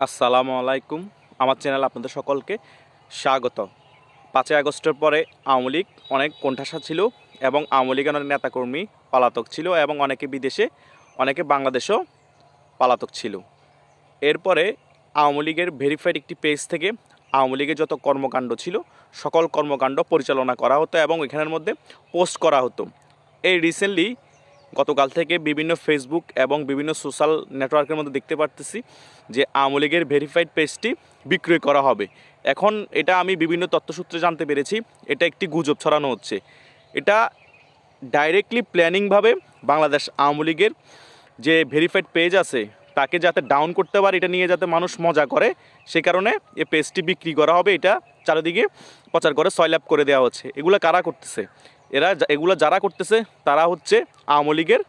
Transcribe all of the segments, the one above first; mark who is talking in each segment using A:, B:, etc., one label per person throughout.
A: আসসালামু আলাইকুম। আমার চ্যানেল আপনাদের সকলকে স্বাগত। 5ই আগস্টের পরে আওয়ামী লীগ অনেক কোণঠাসা ছিল এবং আওয়ামী লীগের অনেক নেতাকর্মী পলাতক ছিল এবং অনেকে বিদেশে, অনেকে বাংলাদেশেও পলাতক ছিল। এরপরে আওয়ামী লীগের ভেরিফাইড একটি পেজ থেকে আওয়ামী লীগের যত কর্মকাণ্ড ছিল সকল কর্মকাণ্ড পরিচালনা করা হতো এবং এখানের মধ্যে পোস্ট করা হতো। এই রিসেন্টলি গতকাল থেকে বিভিন্ন ফেসবুক এবং বিভিন্ন সোশ্যাল নেটওয়ার্কের মধ্যে দেখতে পারতেছি যে আওয়ামী লীগের ভেরিফাইড পেজটি বিক্রয় করা হবে। এখন এটা আমি বিভিন্ন তথ্যসূত্রে জানতে পেরেছি এটা একটি গুজব ছড়ানো হচ্ছে। এটা ডাইরেক্টলি প্ল্যানিংভাবে বাংলাদেশ আওয়ামী লীগের যে ভেরিফাইড পেজ আছে তাকে যাতে ডাউন করতে পারে, এটা নিয়ে যাতে মানুষ মজা করে, সে কারণে এই পেজটি বিক্রি করা হবে। এটা চারিদিকে প্রচার করে সয়লাভ করে দেওয়া হচ্ছে। এগুলো কারা করতেছে? এগুলো যারা করতেছে তারা হচ্ছে আওয়ামী লীগের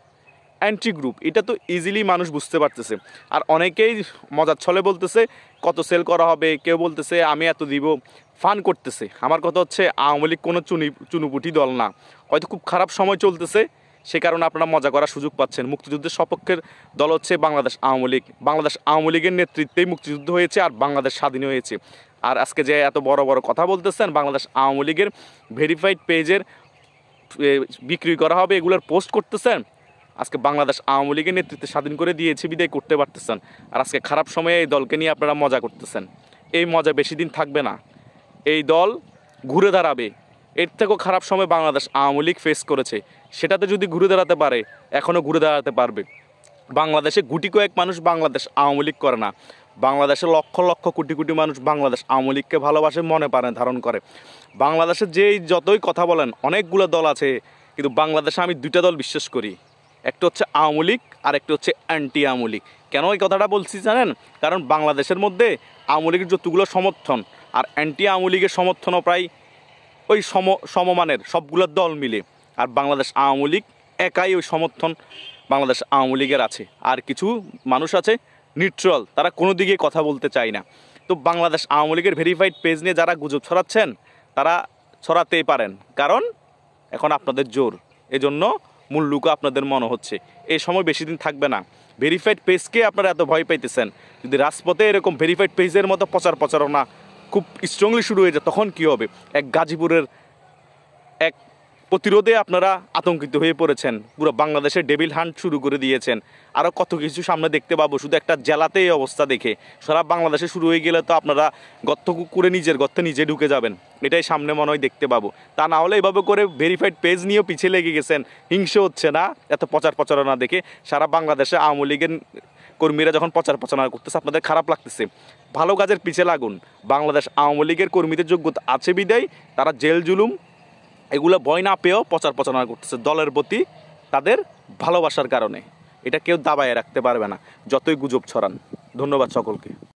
A: অ্যান্টি গ্রুপ। এটা তো ইজিলি মানুষ বুঝতে পারতেছে। আর অনেকেই মজার ছলে বলতেছে কত সেল করা হবে, কেউ বলতেছে আমি এত দিব, ফান করতেছে। আমার কথা হচ্ছে আওয়ামী লীগ কোনো চুনুপুটি দল না, হয়তো খুব খারাপ সময় চলতেছে, সে কারণে আপনারা মজা করার সুযোগ পাচ্ছেন। মুক্তিযুদ্ধের সপক্ষের দল হচ্ছে বাংলাদেশ আওয়ামী লীগ। বাংলাদেশ আওয়ামী লীগের নেতৃত্বেই মুক্তিযুদ্ধ হয়েছে আর বাংলাদেশ স্বাধীন হয়েছে। আর আজকে যে এত বড় বড় কথা বলতেছেন বাংলাদেশ আওয়ামী লীগের ভেরিফাইড পেজের বিক্রি করা হবে, এগুলোর পোস্ট করতেছেন, আজকে বাংলাদেশ আওয়ামী লীগের নেতৃত্বে স্বাধীন করে দিয়েছে বিদায় করতে পারতেছেন। আর আজকে খারাপ সময়ে এই দলকে নিয়ে আপনারা মজা করতেছেন। এই মজা বেশি দিন থাকবে না, এই দল ঘুরে দাঁড়াবে। এর থেকেও খারাপ সময় বাংলাদেশ আওয়ামী লীগ ফেস করেছে, সেটাতে যদি ঘুরে দাঁড়াতে পারে এখনও ঘুরে দাঁড়াতে পারবে। বাংলাদেশে গুটি কয়েক মানুষ বাংলাদেশ আওয়ামী লীগ করে না, বাংলাদেশে লক্ষ লক্ষ কোটি কোটি মানুষ বাংলাদেশ আওয়ামী লীগকে ভালোবাসে, মনে পারে, ধারণ করে। বাংলাদেশে যেই যতই কথা বলেন অনেকগুলো দল আছে, কিন্তু বাংলাদেশে আমি দুইটা দল বিশ্বাস করি, একটা হচ্ছে আওয়ামী লীগ আর একটা হচ্ছে অ্যান্টি আওয়ামী লীগ। কেন এই কথাটা বলছি জানেন? কারণ বাংলাদেশের মধ্যে আওয়ামী লীগের যতগুলো সমর্থন আর অ্যান্টি আওয়ামী লীগের সমর্থনও প্রায় ওই সমমানের সবগুলো দল মিলে। আর বাংলাদেশ আওয়ামী লীগ একাই ওই সমর্থন বাংলাদেশ আওয়ামী লীগের আছে। আর কিছু মানুষ আছে নিউট্রাল, তারা কোনো দিকে কথা বলতে চায় না। তো বাংলাদেশ আওয়ামী লীগের ভেরিফাইড পেজ নিয়ে যারা গুজব ছড়াচ্ছেন তারা ছড়াতেই পারেন, কারণ এখন আপনাদের জোর, এজন্য মূল্যকে আপনাদের মনে হচ্ছে। এই সময় বেশি দিন থাকবে না। ভেরিফাইড পেজকে আপনারা এত ভয় পাইতেছেন, যদি রাজপথে এরকম ভেরিফাইড পেজের মতো প্রচারণা খুব স্ট্রংলি শুরু হয়ে যায় তখন কী হবে? এক গাজীপুরের এক প্রতিরোধে আপনারা আতঙ্কিত হয়ে পড়েছেন, পুরো বাংলাদেশে ডেভিল হান্ট শুরু করে দিয়েছেন। আরও কত কিছু সামনে দেখতে পাবো শুধু একটা জেলাতে এই অবস্থা দেখে। সারা বাংলাদেশে শুরু হয়ে গেলে তো আপনারা গর্ত করে নিজের গর্তে নিজে ঢুকে যাবেন, এটাই সামনে মনে হয় দেখতে পাবো। তা না হলে এভাবে করে ভেরিফাইড পেজ নিয়েও পিছিয়ে লেগে গেছেন, হিংসে হচ্ছে না এত প্রচারণা দেখে? সারা বাংলাদেশে আওয়ামী লীগের কর্মীরা যখন প্রচারণা করতেছে আপনাদের খারাপ লাগতেছে। ভালো কাজের পিছিয়ে লাগুন। বাংলাদেশ আওয়ামী লীগের কর্মীদের যোগ্যতা আছে বিদায় তারা জেল জুলুম এগুলো ভয় না পেয়েও প্রচারণা করতেছে দলের প্রতি তাদের ভালোবাসার কারণে। এটা কেউ দাবায় রাখতে পারবে না, যতই গুজব ছড়ান। ধন্যবাদ সকলকে।